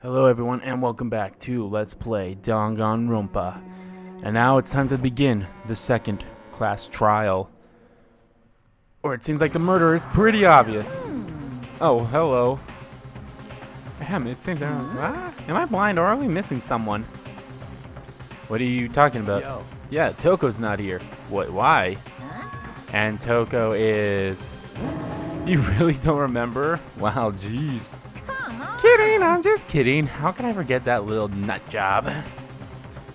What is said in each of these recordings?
Hello everyone and welcome back to Let's Play Danganronpa. And now it's time to begin the second class trial. Or it seems like the murder is pretty obvious. Oh, hello. Damn, it seems am I blind or are we missing someone? What are you talking about? Yo. Yeah, Toko's not here. What, why? And Toko is... You really don't remember? Wow, jeez. Kidding, I'm just kidding. How can I forget that little nut job?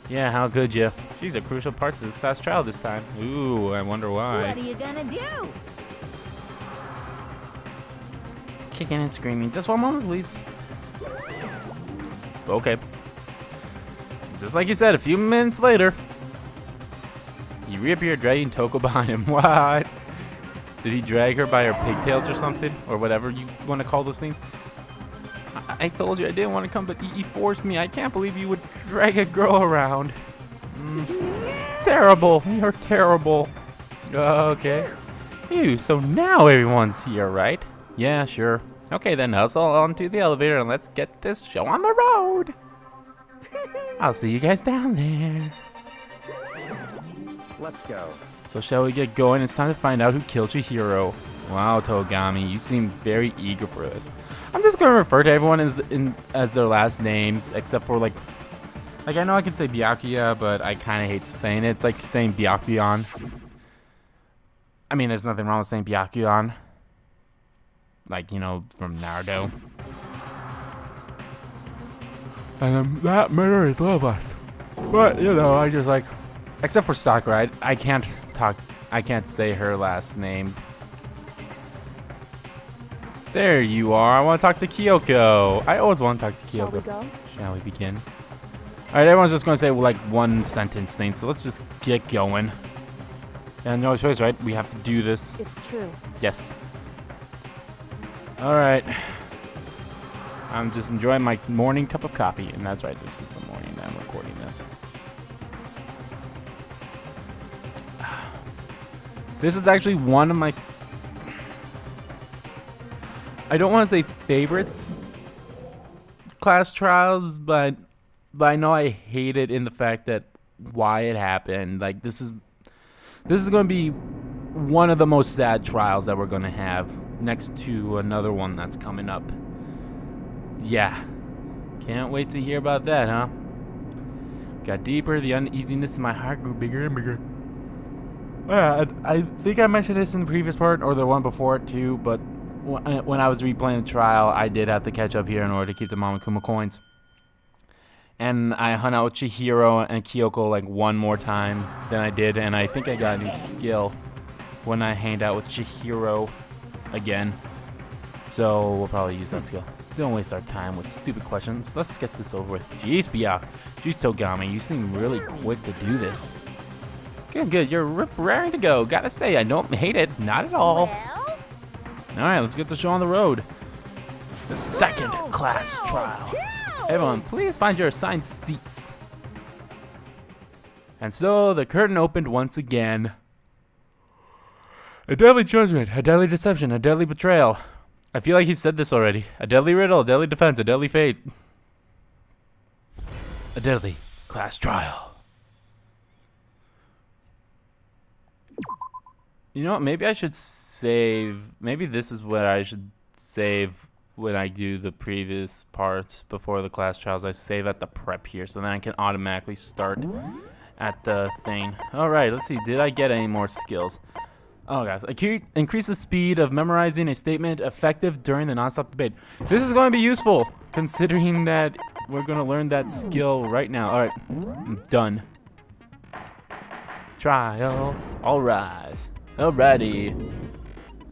Yeah, how could you? She's a crucial part to this class trial this time. Ooh, I wonder why. What are you gonna do? Kicking and screaming. Just one moment, please. Okay. Just like you said, a few minutes later, he reappeared dragging Toko behind him. What? Did he drag her by her pigtails or something? Or whatever you want to call those things? I told you I didn't want to come, but you forced me. I can't believe you would drag a girl around. Terrible. You're terrible. Okay. Ew, so now everyone's here, right? Yeah, sure. Okay, then hustle onto the elevator and let's get this show on the road. I'll see you guys down there. Let's go. So shall we get going? It's time to find out who killed Chihiro. Wow, Togami, you seem very eager for this. I'm just gonna refer to everyone as their last names, except for like I know I can say Byakuya, but I kind of hate saying it. It's like saying Byakuyan. I mean, there's nothing wrong with saying Byakuyan. Like, you know, from Naruto. And that murder is one of us. But, you know, I just like... Except for Sakura, I can't say her last name. There you are. I want to talk to Kyoko. I always want to talk to Kyoko. Shall we begin? Alright, everyone's just going to say like one sentence thing, so let's just get going. And no choice, right? We have to do this. It's true. Yes. Alright. I'm just enjoying my morning cup of coffee, and that's right, this is the morning that I'm recording this. This is actually one of my... I don't want to say favorites class trials, but I know I hate it in the fact that why it happened. Like this is going to be one of the most sad trials that we're going to have next to another one that's coming up. Yeah. Can't wait to hear about that, huh? Got deeper, the uneasiness in my heart grew bigger and bigger. I think I mentioned this in the previous part or the one before it too, but when I was replaying the trial, I did have to catch up here in order to keep the Mamakuma coins. And I hung out with Chihiro and Kyoko like one more time than I did, and I think I got a new skill when I hanged out with Chihiro again. So we'll probably use that skill. Don't waste our time with stupid questions. Let's get this over with. Jeez, Byakuya. Jeez, Togami, you seem really quick to do this. Good, you're raring to go. Gotta say, I don't hate it. Not at all. Well? Alright, let's get the show on the road. The second class trial. Everyone, please find your assigned seats. And so the curtain opened once again. A deadly judgment, a deadly deception, a deadly betrayal. I feel like he said this already. A deadly riddle, a deadly defense, a deadly fate. A deadly class trial. You know what, maybe I should save, maybe this is what I should save when I do the previous parts before the class trials. I save at the prep here, so then I can automatically start at the thing. Alright, let's see, did I get any more skills? Oh guys, increase the speed of memorizing a statement effective during the non-stop debate. This is going to be useful, considering that we're going to learn that skill right now. Alright, I'm done. Trial, all rise. Alrighty.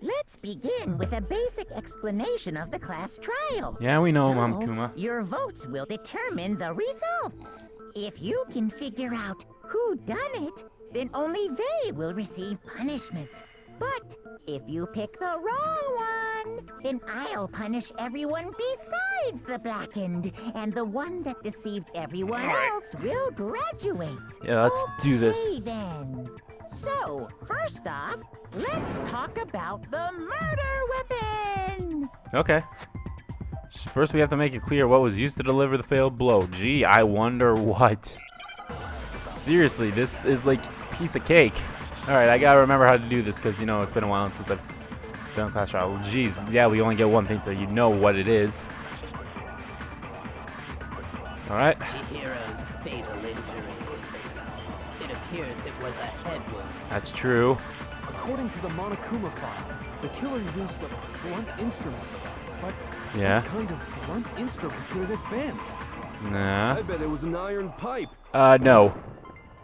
Let's begin with a basic explanation of the class trial. Yeah, we know, So, Mamakuma. your votes will determine the results. If you can figure out who done it, then only they will receive punishment. But if you pick the wrong one, then I'll punish everyone besides the blackened, and the one that deceived everyone else will graduate. Yeah, let's do this. Okay, then. So, first off, let's talk about the murder weapon. Okay. First, we have to make it clear what was used to deliver the failed blow. Gee, I wonder what. Seriously, this is like a piece of cake. Alright, I gotta remember how to do this because, you know, it's been a while since I've done a class trial. Well, geez, yeah, we only get one thing, so you know what it is. Alright. Chihiro's fatal injury. It appears it was a head wound. That's true. According to the Monokuma file, the killer used a blunt instrument. But Yeah. what kind of blunt instrument could it have been? Nah. I bet it was an iron pipe. No.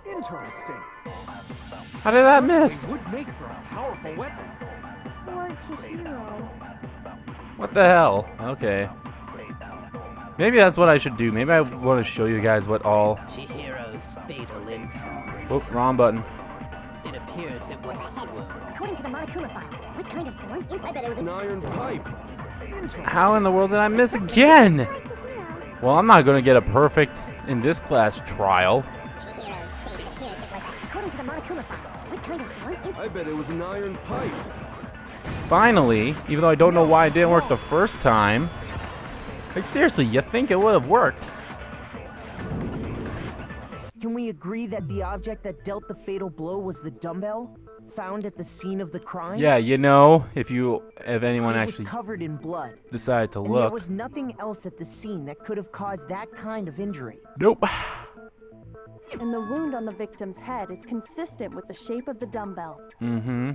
Interesting. How did that miss? It would make for a powerful weapon. Poor Chihiro. What the hell? Okay. Maybe that's what I should do. Maybe I want to show you guys what all... Chihiro's fatal injury. Oh, wrong button. It appears it was a head wound. According to the Monokuma file, what kind of blunt instrument? I bet it was An iron pipe. How in the world did I miss again? Chihiro. Well, I'm not going to get a perfect in this class trial. Chihiro's fate appears it was according to the Monokuma file, what kind of blunt instrument? I bet it was an iron pipe. Finally, even though I don't know why it didn't work the first time. Like, seriously, you think it would have worked. Can we agree that the object that dealt the fatal blow was the dumbbell found at the scene of the crime? Yeah, you know, if anyone It actually was covered in blood. decided to And there look. was nothing else at the scene that could have caused that kind of injury. Nope. And the wound on the victim's head is consistent with the shape of the dumbbell. Mm-hmm.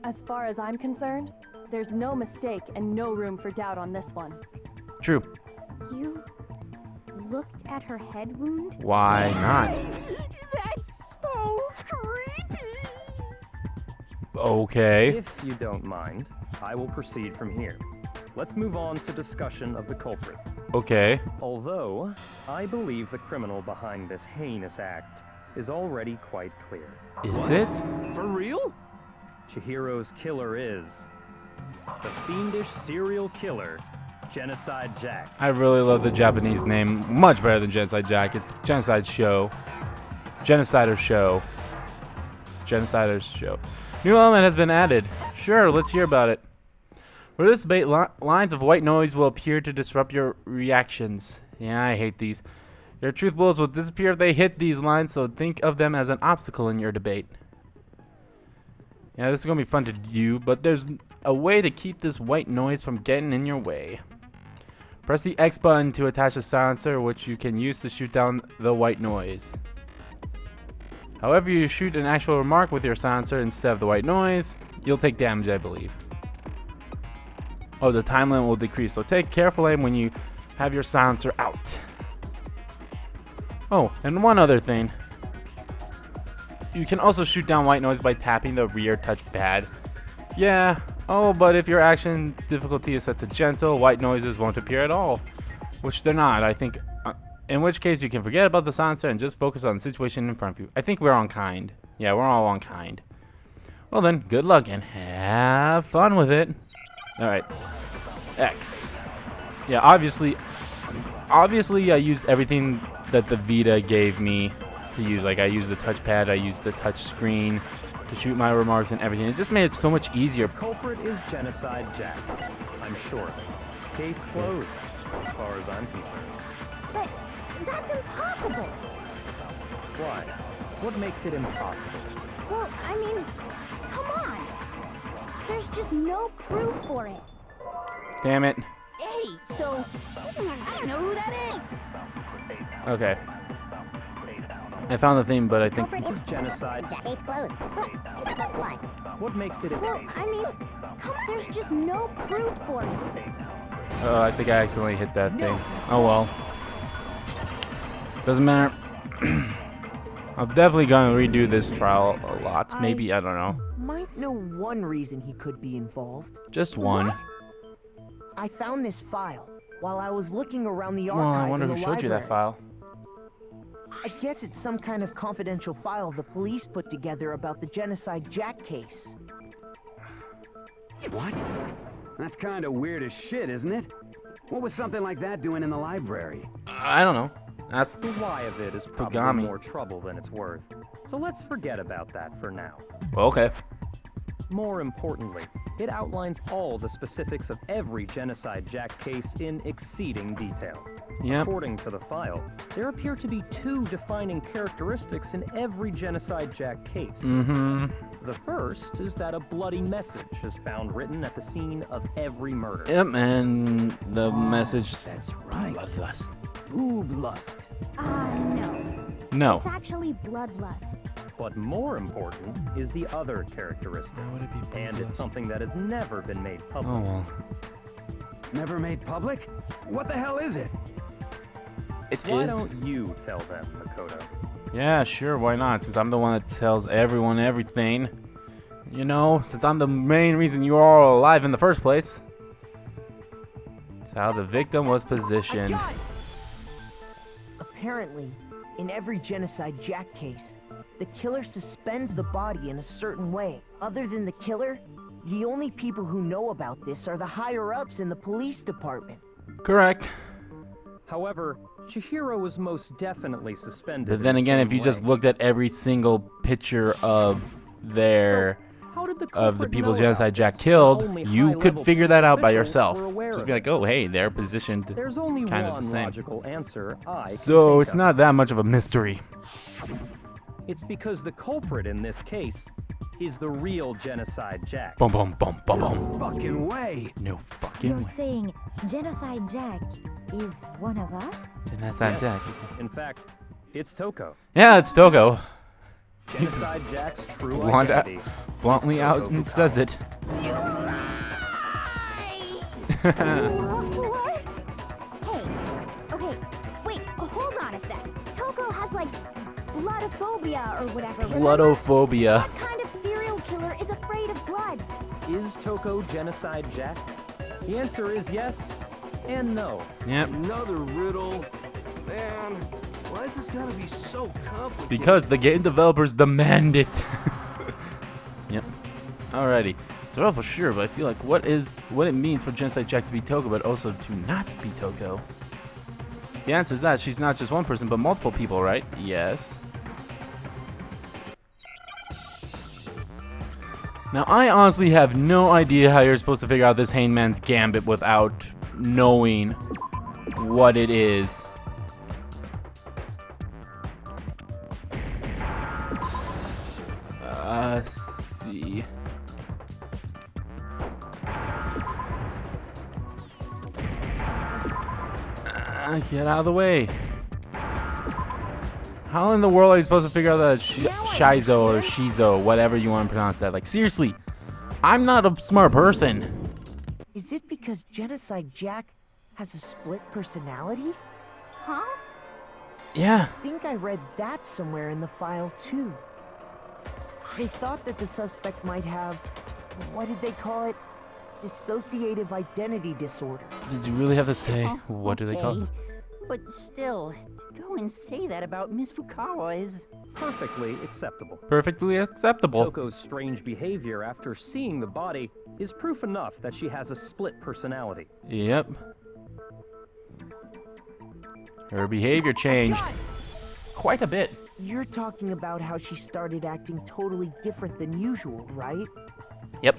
As far as I'm concerned, there's no mistake and no room for doubt on this one. True. You looked at her head wound? Why not? That's so creepy. Okay. If you don't mind, I will proceed from here. Let's move on to discussion of the culprit. Okay. Although, I believe the criminal behind this heinous act is already quite clear. Is it? For real? Chihiro's killer is the fiendish serial killer, Genocide Jack. I really love the Japanese name. Much better than Genocide Jack. It's Genocide Show. Genocider Show. Genocider's Show. New element has been added. Sure, let's hear about it. For this debate, lines of white noise will appear to disrupt your reactions. Yeah, I hate these. Your truth bullets will disappear if they hit these lines, so think of them as an obstacle in your debate. Yeah, this is going to be fun to do, but there's a way to keep this white noise from getting in your way. Press the X button to attach a silencer, which you can use to shoot down the white noise. However, you shoot an actual remark with your silencer instead of the white noise, you'll take damage, I believe. Oh, the time limit will decrease, so take careful aim when you have your silencer out. Oh, and one other thing. You can also shoot down white noise by tapping the rear touchpad. Yeah, oh, but if your action difficulty is set to gentle, white noises won't appear at all. Which they're not, I think. In which case, you can forget about the silencer and just focus on the situation in front of you. I think we're on kind. Yeah, we're all on kind. Well then, good luck and have fun with it. Alright. X. Yeah, obviously I used everything that the Vita gave me to use. Like, I used the touchpad, I used the touch screen to shoot my remarks and everything. It just made it so much easier. Culprit is Genocide Jack. I'm sure of it. Case closed, as far as I'm concerned. But that's impossible. Why? What makes it impossible? Well, I mean, come on. There's just no proof for it. Damn it. Hey, so I don't know who that is. Okay. I found the theme, but I think... Culprit Is Genocide... Case closed. But what? What makes it... Well, I mean, there's just no proof for it. Oh, I think I accidentally hit that thing. Oh well. Doesn't matter. I'm definitely gonna redo this trial a lot. Maybe, I don't know. Might know one reason he could be involved. Just one. I found this file while I was looking around the Well, archive I wonder in who the showed you that library. file. I guess it's some kind of confidential file the police put together about the Genocide Jack case. What? That's kind of weird as shit, isn't it? What was something like that doing in the library? I don't know. That's... The why of it is probably Togami. more trouble than it's worth. So let's forget about that for now. Well, okay. More importantly, It outlines all the specifics of every Genocide Jack case in exceeding detail. Yep. According to the file, there appear to be 2 defining characteristics in every Genocide Jack case. Mm-hmm. The first is that a bloody message is found written at the scene of every murder. Yep, and the message is That's right. bloodlust. Boob lust. No. No. It's actually bloodlust. But more important is the other characteristic. How would it be And it's bloodlust? something that has never been made public. Oh well. Never made public? What the hell is it? It Why is. don't you tell them, Makoto? Yeah, sure, why not? Since I'm the one that tells everyone everything. You know, since I'm the main reason you are all alive in the first place. It's how the victim was positioned. Apparently, in every Genocide Jack case, the killer suspends the body in a certain way. Other than the killer, the only people who know about this are the higher-ups in the police department. Correct. However, Chihiro was most definitely suspended. But in then the again, same if you just way. looked at every single picture of their How did the of the culprit people know Genocide about Jack this? killed, Only you could high-level figure that out by officials yourself. were aware Just of be like, it. oh, hey, they're positioned There's only kind of one the same. logical answer I can So think it's of. not that much of a mystery. It's because the culprit in this case is the real Genocide Jack. Boom, boom, boom, boom, boom. Fucking way. No fucking You're way. saying Genocide Jack is one of us? Genocide Yes. Jack. In fact, it's Toko. Yeah, it's Toko. Genocide Jack's true Blunt out- identity. Bluntly is out Toko and says Fukawa. it. What? Hey, okay, wait, hold on a sec. Toko has like bloodophobia or whatever. remember? Bloodophobia. What kind of serial killer is afraid of blood? Is Toko Genocide Jack? The answer is yes and no. Yep. Another riddle. Man, why is this gotta be so complicated? Because the game developers demand it. Yep. Alrighty. So well, for sure, but I feel like what it means for Genocide Jack to be Toko, but also to not be Toko. The answer is that she's not just one person, but multiple people, right? Yes. Now, I honestly have no idea how you're supposed to figure out this Hangman's Gambit without knowing what it is. See. Get out of the way. How in the world are you supposed to figure out that Shizo or Shizo, whatever you want to pronounce that? Like, seriously, I'm not a smart person. Is it because Genocide Jack has a split personality? Huh? Yeah. I think I read that somewhere in the file, too. They thought that the suspect might have, what did they call it? Dissociative identity disorder. Did you really have to say, what do they call it? Okay, but still, to go and say that about Miss Fukawa is... Perfectly acceptable. Perfectly acceptable. Toko's strange behavior after seeing the body is proof enough that she has a split personality. Yep. Her behavior changed quite a bit. You're talking about how she started acting totally different than usual, right? Yep.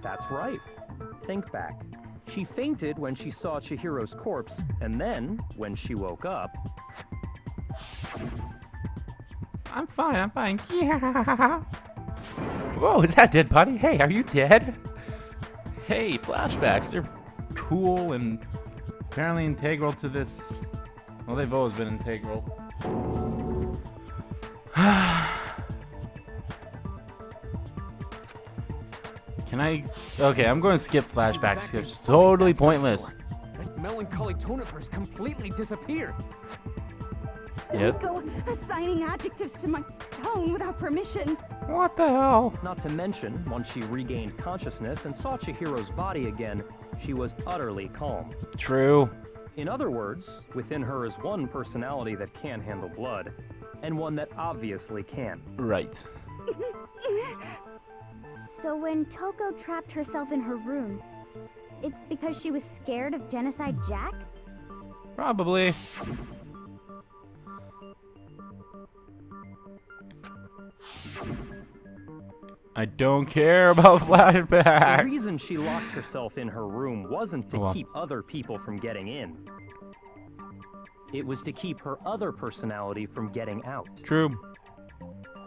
That's right. Think back. She fainted when she saw Chihiro's corpse, and then, when she woke up... I'm fine, I'm fine. Yeah. Whoa, is that dead body? Hey, are you dead? Hey, flashbacks. They're cool and apparently integral to this. Well, they've always been integral. Can I? Okay, I'm going to skip flashbacks. It's totally pointless. That melancholy tone of hers completely disappeared. Yep. Go assigning adjectives to my tone without permission. What the hell? Not to mention, once she regained consciousness and saw Chihiro's body again, she was utterly calm. True. In other words, within her is one personality that can handle blood, and one that obviously can. Right. So when Toko trapped herself in her room, it's because she was scared of Genocide Jack? Probably. I don't care about flashbacks. The reason she locked herself in her room wasn't to Well. keep other people from getting in. It was to keep her other personality from getting out. True.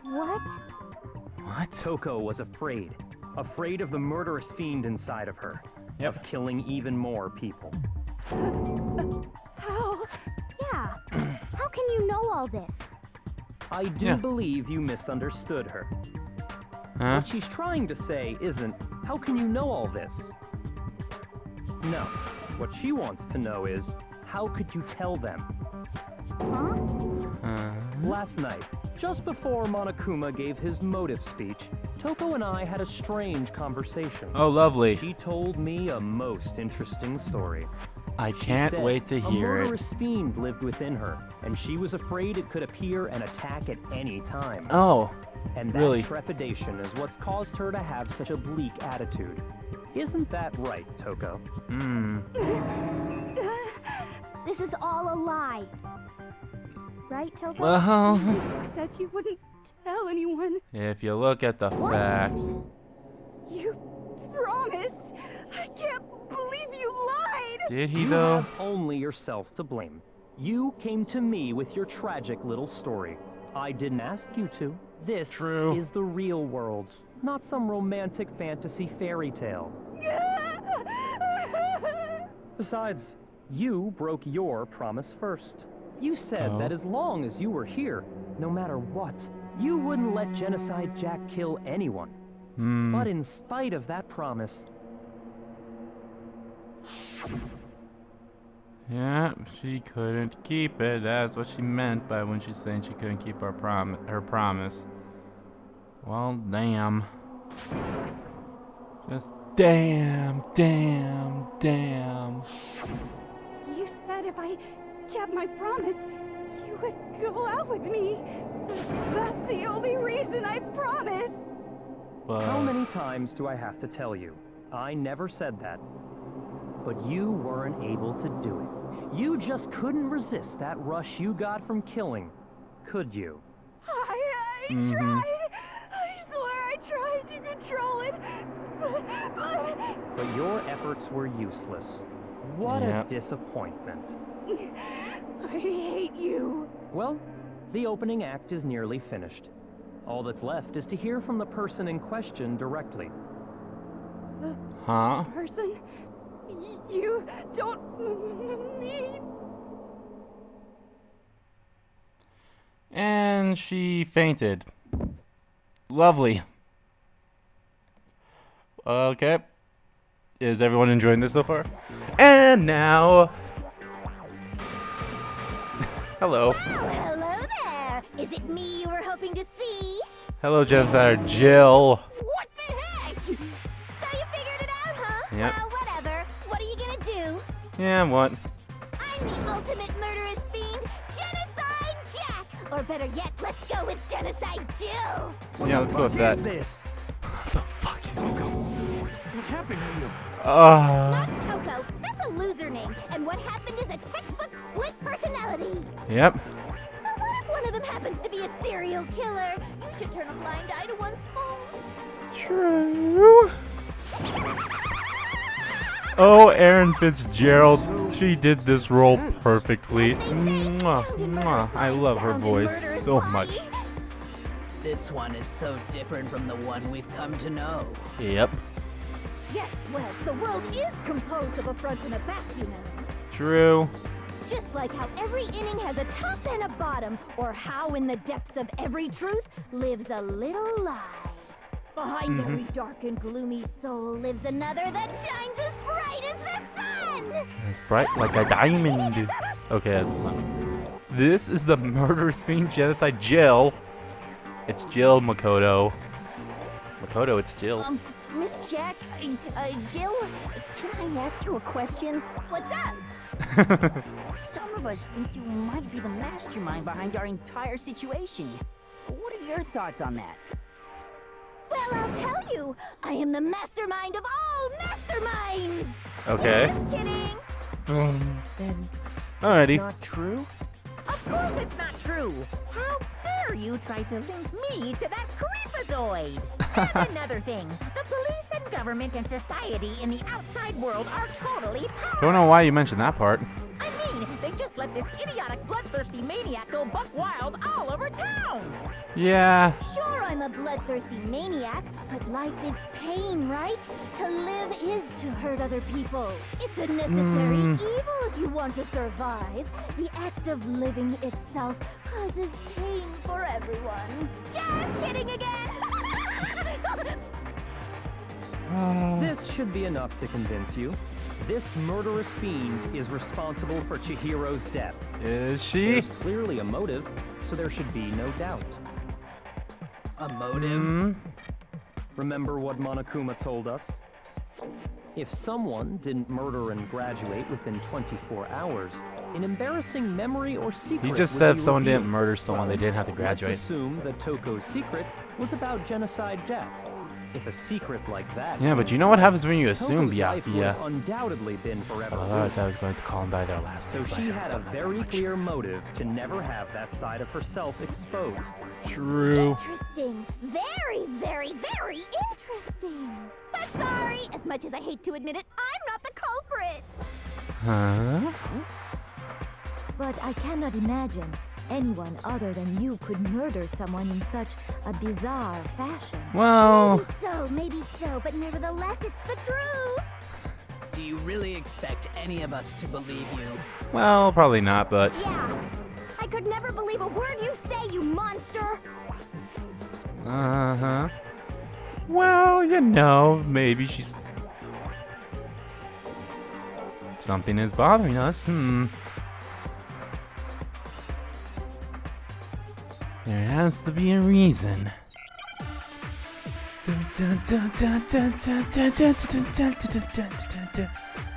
What? What? Toko was afraid. Afraid of the murderous fiend inside of her. Yep. Of killing even more people. How? Yeah. How can you know all this? I do Yeah. believe you misunderstood her. Huh? What she's trying to say isn't, how can you know all this? No. What she wants to know is, how could you tell them? Huh? Last night, just before Monokuma gave his motive speech, Toko and I had a strange conversation. Oh, lovely. She told me a most interesting story. I She can't said wait to a hear it. murderous fiend lived within her, and she was afraid it could appear and attack at any time. Oh, And that really? trepidation is what's caused her to have such a bleak attitude. Isn't that right, Toko? Hmm. This is all a lie. Right, Toko? Well, You said you wouldn't tell anyone. if you look at the facts. You promised. I can't believe you lied. Did he You though? have only yourself to blame. You came to me with your tragic little story. I didn't ask you to. This True. is the real world, not some romantic fantasy fairy tale. Besides, you broke your promise first. You said Oh. that as long as you were here, no matter what, you wouldn't let Genocide Jack kill anyone. Hmm. But in spite of that promise, Yeah, she couldn't keep it. That's what she meant by when she's saying she couldn't keep her promise. Well, damn. Just damn. You said if I kept my promise, you would go out with me. That's the only reason I promised. how But many times do I have to tell you? I never said that. But you weren't able to do it. You just couldn't resist that rush you got from killing, could you? I Mhm. tried. I swear I tried to control it. But But your efforts were useless. What Yep. a disappointment. I hate you. Well, the opening act is nearly finished. All that's left is to hear from the person in question directly. huh? Person, you don't mean. And she fainted. Lovely. Okay. Is everyone enjoying this so far? And now. Hello. Hello there. Is it me you were hoping to see? Hello, Genocide Jill. What the heck? So you figured it out, huh? Yep. Well, whatever. What are you gonna do? Yeah, what? I'm the ultimate murderous fiend, Genocide Jack! Or better yet, let's go with Genocide Jill! Yeah, let's go with that. this? What the fuck is this? What happened to you? Not Toko, that's a loser name, and what happened is a textbook split personality! Yep. So what if one of them happens to be a serial killer? You should turn a blind eye to one's fault. True. Oh, Erin Fitzgerald. She did this role perfectly. Mwah, mwah. I love her voice so much. This one is so different from the one we've come to know. Yep. Yes, well, the world is composed of a front and a back, you know. True. Just like how every inning has a top and a bottom, or how in the depths of every truth lives a little lie. Behind every dark and gloomy soul lives another that shines as bright as the sun! It's bright like a diamond. Okay, that's the sun. This is the murderous fiend Genocide Jill. It's Jill Makoto. Makoto, it's Jill. Miss Jack, Jill, can I ask you a question? What's up? Some of us think you might be the mastermind behind our entire situation. What are your thoughts on that? Well, I'll tell you, I am the mastermind of all masterminds! Okay. Just kidding! Then Alrighty. it's not true? Of course it's not true. How dare you try to link me to that creep freakazoid. And another thing, the police and government and society in the outside world are totally powerless. Don't know why you mentioned that part. I mean, they just let this idiotic, bloodthirsty maniac go buck wild all over town. Yeah. Sure, I'm a bloodthirsty maniac, but life is pain, right? To live is to hurt other people. It's a necessary evil if you want to survive. The act of living itself causes pain for everyone. Just kidding again. This should be enough to convince you. This murderous fiend is responsible for Chihiro's death. Is she? There's clearly a motive, so there should be no doubt. A motive? Remember what Monokuma told us? If someone didn't murder and graduate within 24 hours, an embarrassing memory or secret He just would said be someone revealed. didn't murder someone, they didn't have to graduate. Let's assume that Toko's secret was about Genocide Jack. If a secret like that... Yeah, but you know what happens when you assume, Toko's life would Byakuya? have undoubtedly been forever Otherwise, ruined. I was going to call them by their last So names. but I she haven't had a done that very much. clear motive to never have that side of herself exposed. True. Interesting. Very, very, very interesting. But sorry, as much as I hate to admit it, I'm not the culprit. Huh? But I cannot imagine anyone other than you could murder someone in such a bizarre fashion. Well, Maybe so, but nevertheless, it's the truth. Do you really expect any of us to believe you? well, probably not, but Yeah. I could never believe a word you say, you monster. uh-huh. Well, you know, maybe she's something is bothering us. There has to be a reason.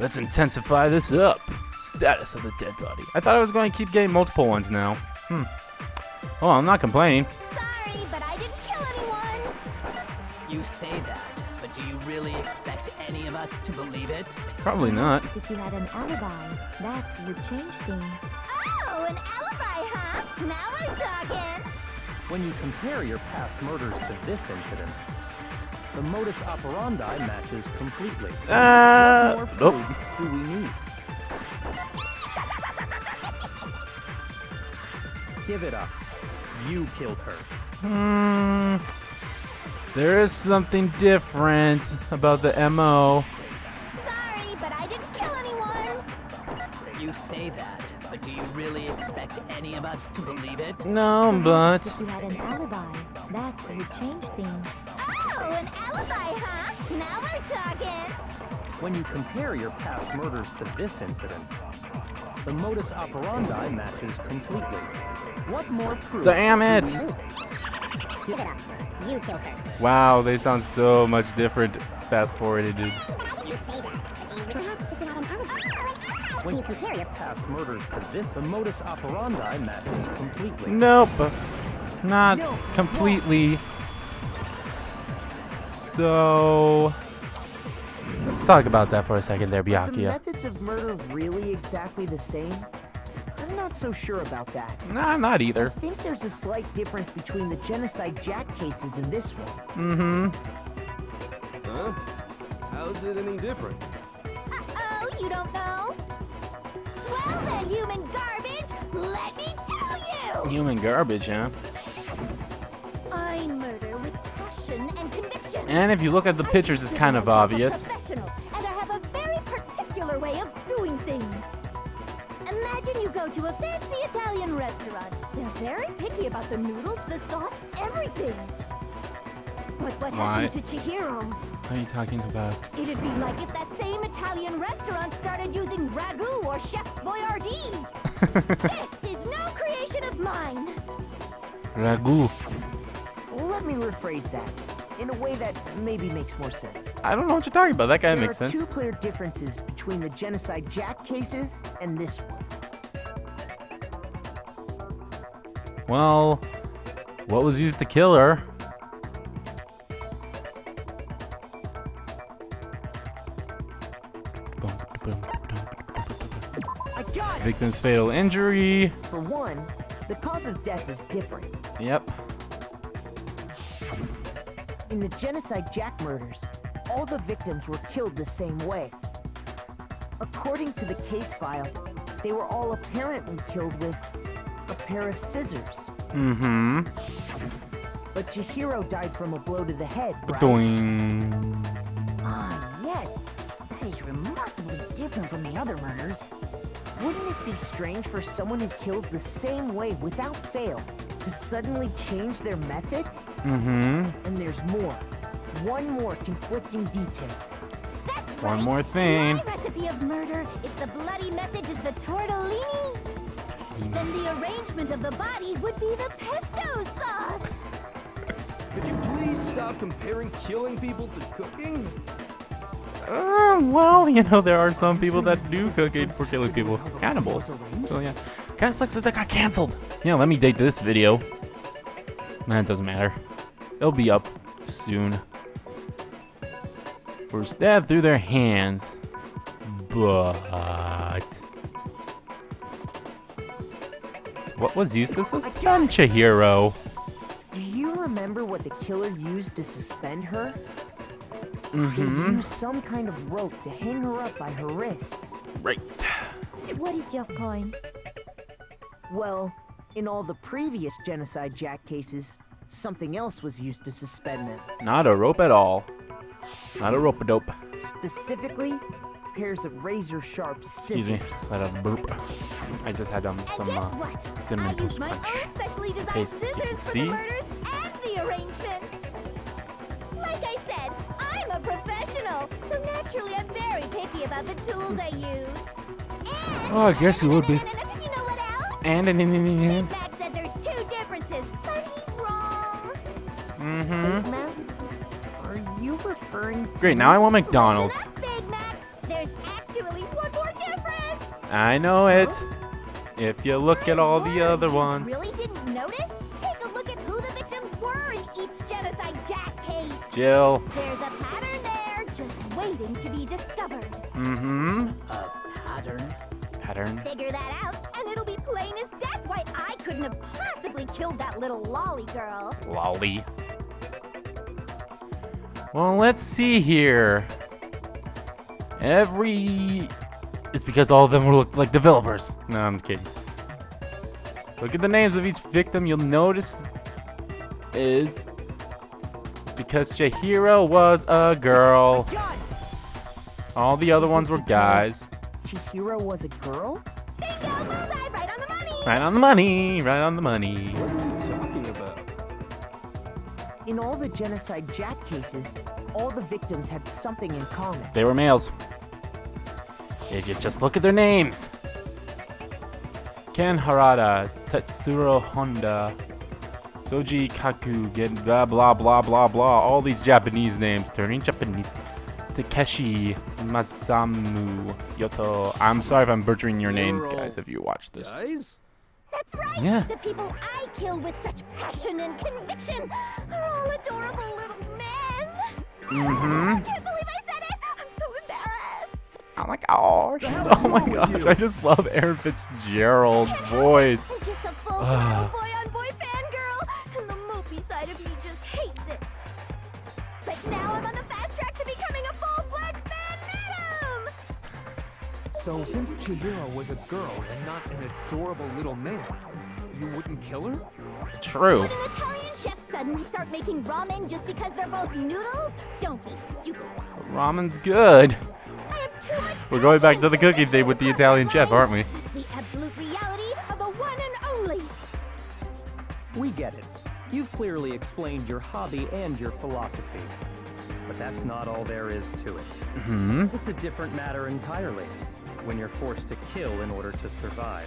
Let's intensify this up. Status of the dead body. I thought I was going to keep getting multiple ones now. Oh, I'm not complaining. Sorry, but I didn't kill anyone. You say that, but do you really expect any of us to believe it? Probably not. If you had an alibi, that would change things. Oh, an alibi, huh? Now we're talking. When you compare your past murders to this incident, the modus operandi matches completely. What more proof Nope. do we need? Give it up. You killed her. There is something different about the MO. Sorry, but I didn't kill anyone. You say that, but do you really expect any of us to believe it? No, but If you had an alibi, that would change things. Oh, an alibi, huh? Now we're talking. When you compare your past murders to this incident, the modus operandi matches completely. What more proof? damn it! Give it up. You killed her. Wow, they sound so much different. Fast forwarded, dude. You say that, but do you perhaps if you had an alibi? When you compare your past murders to this, the modus operandi matches completely. Nope, not completely. So let's talk about that for a second there, Are the Byakuya. methods of murder really exactly the same? I'm not so sure about that. Nah, not either. I think there's a slight difference between the Genocide Jack cases and this one. Huh? How's it any different? Uh-oh, you don't know? Well then, human garbage, let me tell you! Human garbage, huh? I murder with passion and conviction. And if you look at the pictures, it's kind of obvious. I'm a professional, and I have a very particular way of doing things. Imagine you go to a fancy Italian restaurant. They're very picky about the noodles, the sauce, everything. But what Why? happened to Chihiro? What are you talking about? It'd be like if that same Italian restaurant started using ragu or Chef Boyardee. This is no creation of mine. Ragu. Let me rephrase that in a way that maybe makes more sense. I don't know what you're talking about. That guy There makes are sense. two clear differences between the Genocide Jack cases and this one. Well, what was used to kill her? I got it! Victim's fatal injury. For one, the cause of death is different. Yep. In the Genocide Jack murders, all the victims were killed the same way. According to the case file, they were all apparently killed with a pair of scissors. Mm-hmm. But Chihiro died from a blow to the head, right? Doing. Ah, yes. That is remarkably different from the other murders. Wouldn't it be strange for someone who kills the same way without fail to suddenly change their method? Mm-hmm. And there's more. One more conflicting detail. That's One right. more thing. My recipe of murder, if the bloody message is the tortellini, then the arrangement of the body would be the pesto sauce. Could you please stop comparing killing people to cooking? Well, you know, there are some people that do cooking for killing people. Cannibal. So, yeah. Kinda sucks that got canceled. Yeah, let me date this video. Nah, it doesn't matter. It'll be up soon. Were stabbed through their hands. But... So what was used to suspend Chihiro? Do you remember what the killer used to suspend her? Mm-hmm. They used some kind of rope to hang her up by her wrists. Right. What is your point? Well, in all the previous Genocide Jack cases, something else was used to suspend them. Not a rope at all. Not a rope-a-dope. Specifically, pairs of razor-sharp scissors. Excuse me. Let a burp. I just had some And guess what? cinnamon I used toast my crunch. own specially designed Taste, you scissors can for see. the murders and the arrangement. Like I said, I'm a professional, so naturally I'm very picky about the tools I use. And Oh, I guess you would be. you know what else? And Big Mac said there's two differences, but he's wrong. mm-hmm. Matt, are you referring to... Great, now I want McDonald's. Listen up, Big Mac. There's actually one more difference. I know it. If you look at all the other ones. Really didn't notice? Take a look at who the victims were in each Genocide Jack case. Jill. There's a pattern there, just waiting to be discovered. Mm-hmm. A pattern? Pattern. Figure that out, and it'll be plain as death why I couldn't have possibly killed that little lolly girl. Lolly. Well, let's see here. It's because all of them look like developers. No, I'm kidding. Look at the names of each victim. You'll notice it's because Chihiro was a girl. All the other ones were guys. Chihiro was a girl? Bingo, bullseye, right on the money. Right on the money. Right on the money. What are you talking about? In all the Genocide Jack cases, all the victims had something in common. They were males. If you just look at their names. Ken Harada, Tetsuro Honda, Soji Kaku, blah blah blah blah blah. All these Japanese names turning Japanese. Takeshi Masamu Yoto. I'm sorry if I'm butchering your names, guys, if you watch this. Guys? That's right. Yeah. The people I killed with such passion and conviction are all adorable little men. Mm-hmm. I can't believe I said it. I'm so embarrassed. Oh my gosh. Oh my gosh. I just love Aaron Fitzgerald's voice. I'm just a full-blown boy-on-boy fangirl, and the mopey side of me just hates it. But now I'm on the fast track to becoming a full-blood fan madam. So since Chihiro was a girl and not an adorable little man, you wouldn't kill her? True. Would an Italian chef suddenly start making ramen just because they're both noodles? Don't be stupid. Ramen's good. I have too much We're going back to the passion cookie thing with the Italian chef, aren't we? The absolute reality of the one and only. We get it. You've clearly explained your hobby and your philosophy. But that's not all there is to it. Hmm. It's a different matter entirely, when you're forced to kill in order to survive.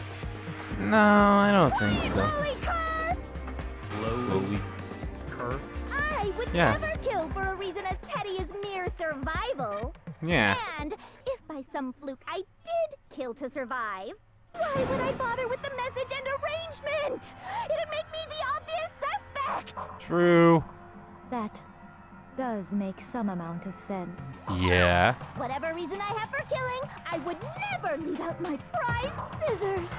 No, I don't think so. Holy car! Slowly. Cur? I would Yeah. never kill for a reason as petty as mere survival. Yeah. And if by some fluke I did kill to survive, why would I bother with the message and arrangement? It'd make me the obvious suspect. True. That does make some amount of sense. Yeah. Whatever reason I have for killing, I would never leave out my prized scissors.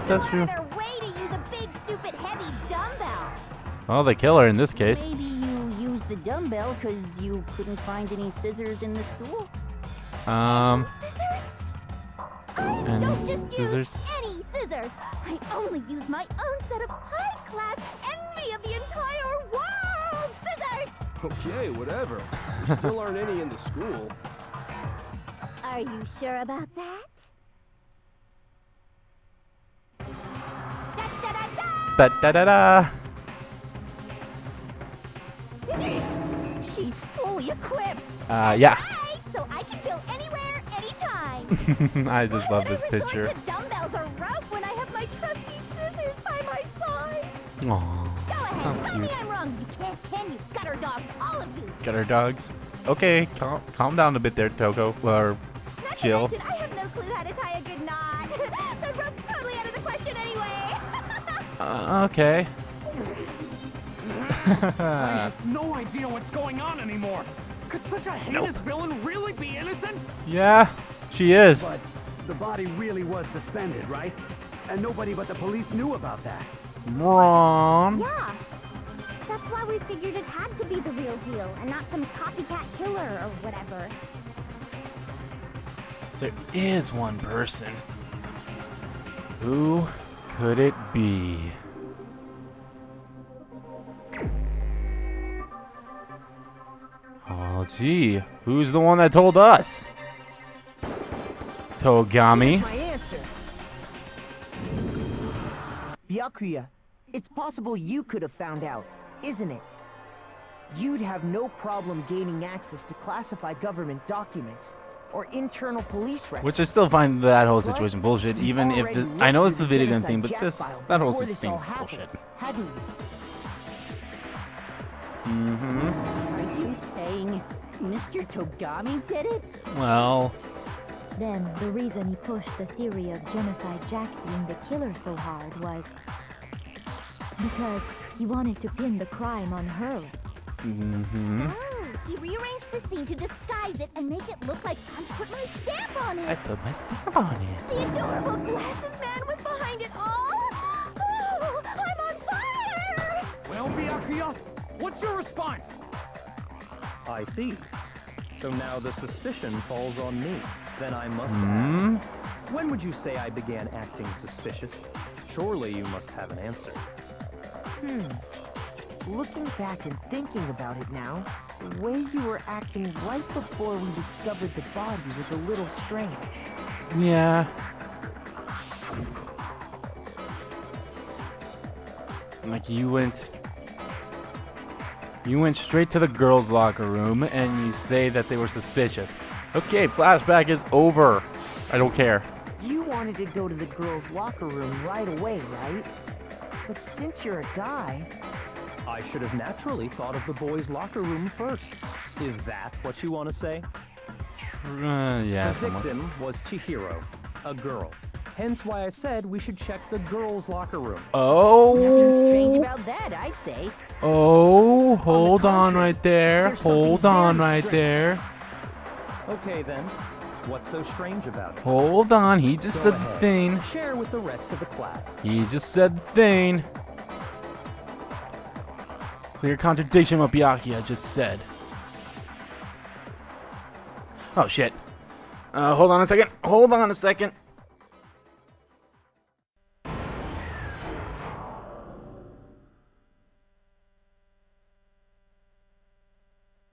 That's true. Their way to use a big, stupid, heavy dumbbell. Well, the killer in this case. Maybe you used the dumbbell because you couldn't find any scissors in the school? And Don't just scissors. use any scissors. I only use my own set of high-class envy of the entire world scissors. Okay, whatever. There still aren't any in the school. Are you sure about that? Da da da da. She's fully equipped. Yeah. Right, so I can go anywhere, anytime. I just love this Why would I picture. resort to dumbbells or rope when I have my trusty scissors by my side? Aww. Go ahead, How tell me cute. I'm wrong. You can't, can you? Gutter dogs, all of you. Gutter dogs. Okay, calm down a bit there, Toko. Or Not to Jill. mention, I have no clue how to tie a good knot. The rope's totally out of the question anyway. Okay. I have no idea what's going on anymore. Could such a heinous villain really be innocent? Yeah, she is. But the body really was suspended, right? And nobody but the police knew about that. Wrong. Yeah. That's why we figured it had to be the real deal and not some copycat killer or whatever. There is one person. Who could it be? Oh, gee. Who's the one that told us? Togami. My answer. Byakuya, it's possible you could have found out, isn't it? You'd have no problem gaining access to classified government documents or internal police records. Which I still find that whole Plus, situation bullshit, you've even if already I know looked it's the through video game genocide thing, but jack file that whole before such this thing all is happened, bullshit. hadn't you? Mm-hmm. Are you saying Mr. Togami did it? Well, Then the reason he pushed the theory of Genocide Jack being the killer so hard was because he wanted to pin the crime on her. mm-hmm. Oh, he rearranged the scene to disguise it and make it look like I put my stamp on I it. put my stamp on it. The adorable glasses man was behind it all. Oh, I'm on fire! Well, Byakuya, what's your response? I see. So now the suspicion falls on me. Then I must Hmm? ask, when would you say I began acting suspicious? Surely you must have an answer. Looking back and thinking about it now, the way you were acting right before we discovered the body was a little strange. Yeah. Like you went straight to the girls' locker room and you say that they were suspicious. Okay, flashback is over. I don't care. You wanted to go to the girls' locker room right away, right? But since you're a guy, I should have naturally thought of the boys' locker room first. Is that what you want to say? Yeah, The somewhat. victim was Chihiro, a girl. Hence why I said we should check the girls' locker room. Nothing strange Oh. about that, I'd say. Oh, hold on contrary, right there. there's something Hold on very right strange. there. Okay then, what's so strange about it? Hold on. He just Go said the ahead. thing. Share with the rest of the class. He just said the thing. Clear contradiction what Byakuya just said. Oh shit. Hold on a second. Hold on a second.